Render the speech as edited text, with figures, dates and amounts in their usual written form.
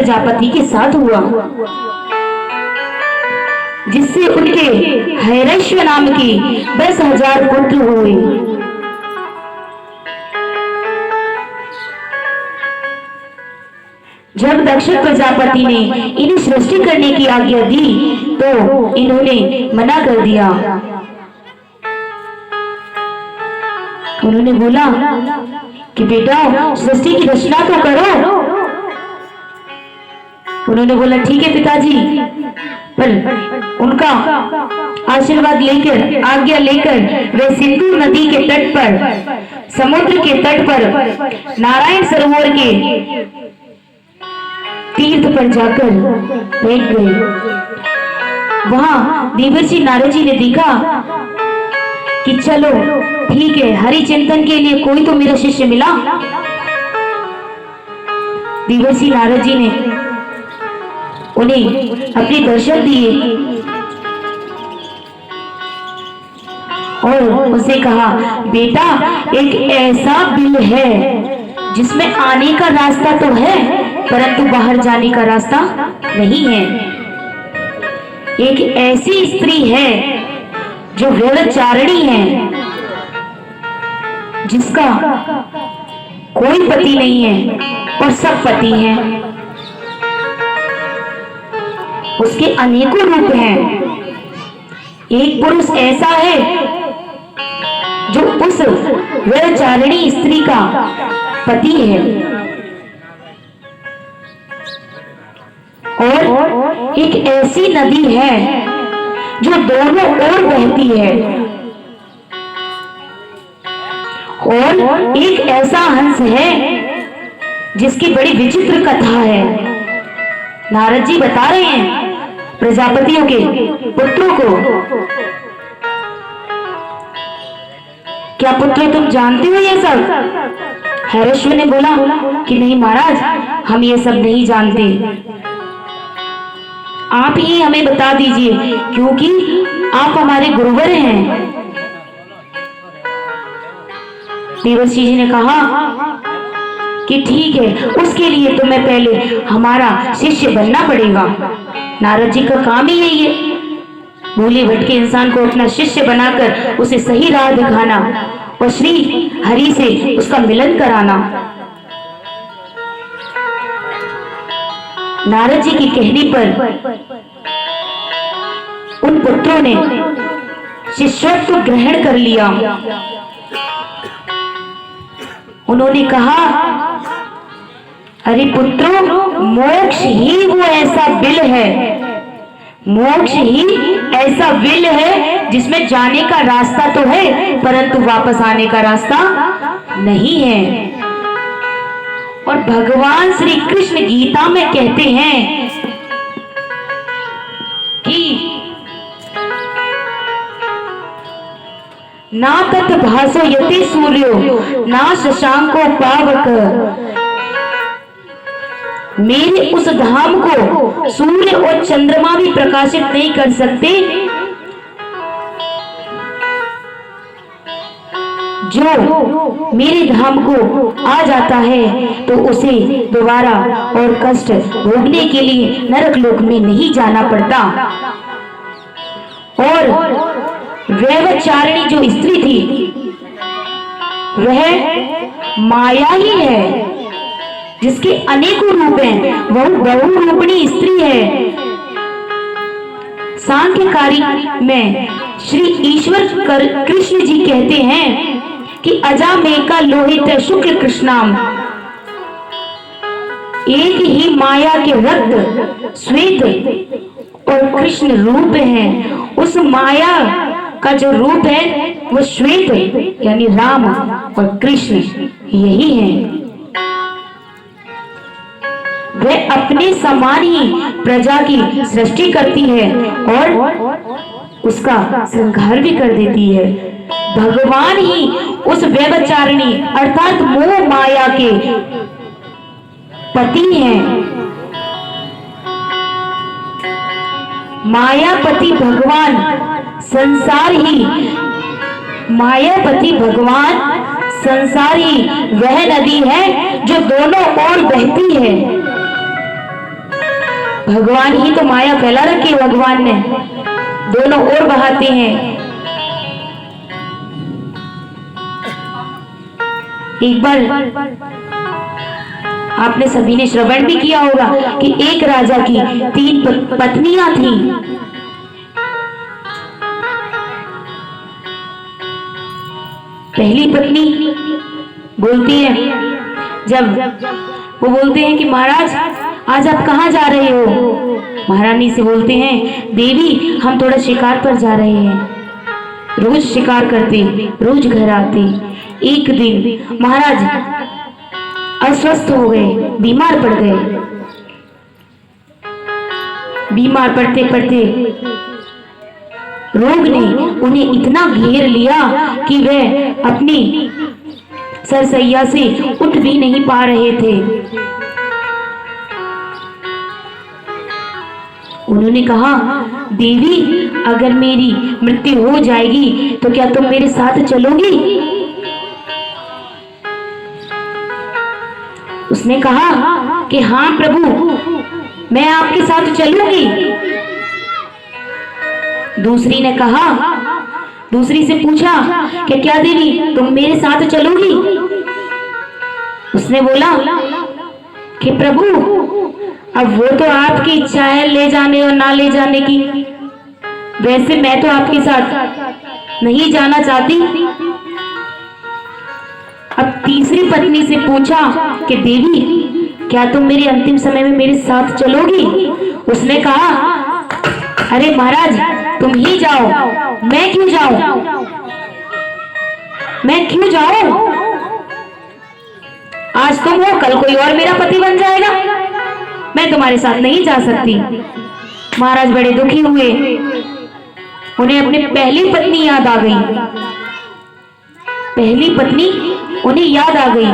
प्रजापति के साथ हुआ, जिससे उनके हैरश्व नाम के 10,000 पुत्र हुए। जब दक्ष प्रजापति ने इन्हें सृष्टि करने की आज्ञा दी तो इन्होंने मना कर दिया। उन्होंने बोला कि बेटा सृष्टि की रचना तो करो। उन्होंने बोला ठीक है पिताजी, पर उनका आशीर्वाद लेकर, आज्ञा लेकर वे सिंधु नदी के तट पर, समुद्र के तट पर, नारायण सरोवर के तीर्थ पर जाकर बैठ गए। वहां देवर्षि नारद जी ने देखा कि चलो ठीक है, हरि चिंतन के लिए कोई तो मेरा शिष्य मिला। देवर्षि नारद जी ने उन्हें अपने दर्शन दिए और उनसे कहा, बेटा एक ऐसा बिल है जिसमें आने का रास्ता तो है परंतु बाहर जाने का रास्ता नहीं है। एक ऐसी स्त्री है जो व्यभिचारिणी है, जिसका कोई पति नहीं है और सब पति हैं। उसके अनेकों रूप हैं। एक पुरुष ऐसा है जो उस व्यभिचारिणी स्त्री का पति है, और एक ऐसी नदी है जो दोनों ओर बहती है, और एक ऐसा हंस है जिसकी बड़ी विचित्र कथा है। नारद जी बता रहे हैं प्रजापतियों के पुत्रों को, क्या पुत्र तुम जानते हो ये सब? हैरश्व ने बोला कि नहीं महाराज, हम ये सब नहीं जानते, आप ही हमें बता दीजिए क्योंकि आप हमारे गुरुवर हैं। देवर्षि जी ने कहा कि ठीक है, उसके लिए तुम्हें पहले हमारा शिष्य बनना पड़ेगा। नारद जी का काम ही यही है, भूले भटके इंसान को अपना शिष्य बनाकर उसे सही राह दिखाना और श्री हरि से उसका मिलन कराना। नारद जी के कहने पर उन पुत्रों ने शिष्यत्व ग्रहण कर लिया। उन्होंने कहा, अरे पुत्रों, मोक्ष ही वो ऐसा बिल है, मोक्ष ही ऐसा बिल है जिसमें जाने का रास्ता तो है परंतु वापस आने का रास्ता नहीं है। और भगवान श्री कृष्ण गीता में कहते हैं कि ना तत् भासो यते सूर्यो ना शशांको पावक, मेरे उस धाम को सूर्य और चंद्रमा भी प्रकाशित नहीं कर सकते, जो मेरे धाम को आ जाता है तो उसे दोबारा और कष्ट भोगने के लिए नरक लोक में नहीं जाना पड़ता। और व्यभिचारिणी जो स्त्री थी वह माया ही है, जिसके अनेकों रूप हैं, वह बहुरूपिणी स्त्री है। सांख्यकारी में श्री ईश्वर कृष्ण जी कहते हैं कि अजामेका लोहित शुक्ल कृष्णाम, एक ही माया के रक्त श्वेत और कृष्ण रूप है। उस माया का जो रूप है वो श्वेत यानी राम और कृष्ण यही है। वह अपने समान ही प्रजा की सृष्टि करती है और उसका संहार भी कर देती है। भगवान ही उस व्यभिचारिणी अर्थात मोह माया के पति हैं। मायापति भगवान संसार ही, मायापति भगवान संसार ही वह नदी है जो दोनों ओर बहती है। भगवान ही तो माया फैला रखी है, भगवान ने दोनों ओर बहाते हैं। एक बार आपने सभी ने श्रवण भी किया होगा कि एक राजा की 3 पत्नियां थीं। पहली पत्नी बोलती है, जब वो बोलते हैं कि महाराज आज आप कहाँ जा रहे हो? महारानी से बोलते हैं, देवी हम थोड़ा शिकार पर जा रहे हैं। रोज शिकार करते, रोज घर आते। एक दिन महाराज अस्वस्थ हो गए, बीमार पड़ गए। बीमार पड़ते पड़ते रोग ने उन्हें इतना घेर लिया कि वह अपनी सरसैया से उठ भी नहीं पा रहे थे। उन्होंने कहा, देवी अगर मेरी मृत्यु हो जाएगी तो क्या तुम मेरे साथ चलोगी? उसने कहा कि हाँ प्रभु, मैं आपके साथ चलूंगी। दूसरी ने कहा, दूसरी से पूछा कि क्या देवी तुम मेरे साथ चलोगी? उसने बोला कि प्रभु अब वो तो आपकी इच्छा है ले जाने और ना ले जाने की, वैसे मैं तो आपके साथ नहीं जाना चाहती। अब तीसरी पत्नी से पूछा कि देवी क्या तुम मेरे अंतिम समय में मेरे साथ चलोगी? उसने कहा, अरे महाराज तुम ही जाओ, मैं क्यों जाऊं? मैं क्यों जाऊं? आज तुम हो, कल कोई और मेरा पति बन जाएगा, मैं तुम्हारे साथ नहीं जा सकती। महाराज बड़े दुखी हुए, उन्हें अपनी पहली पत्नी याद आ गई। पहली पत्नी उन्हें याद आ गई।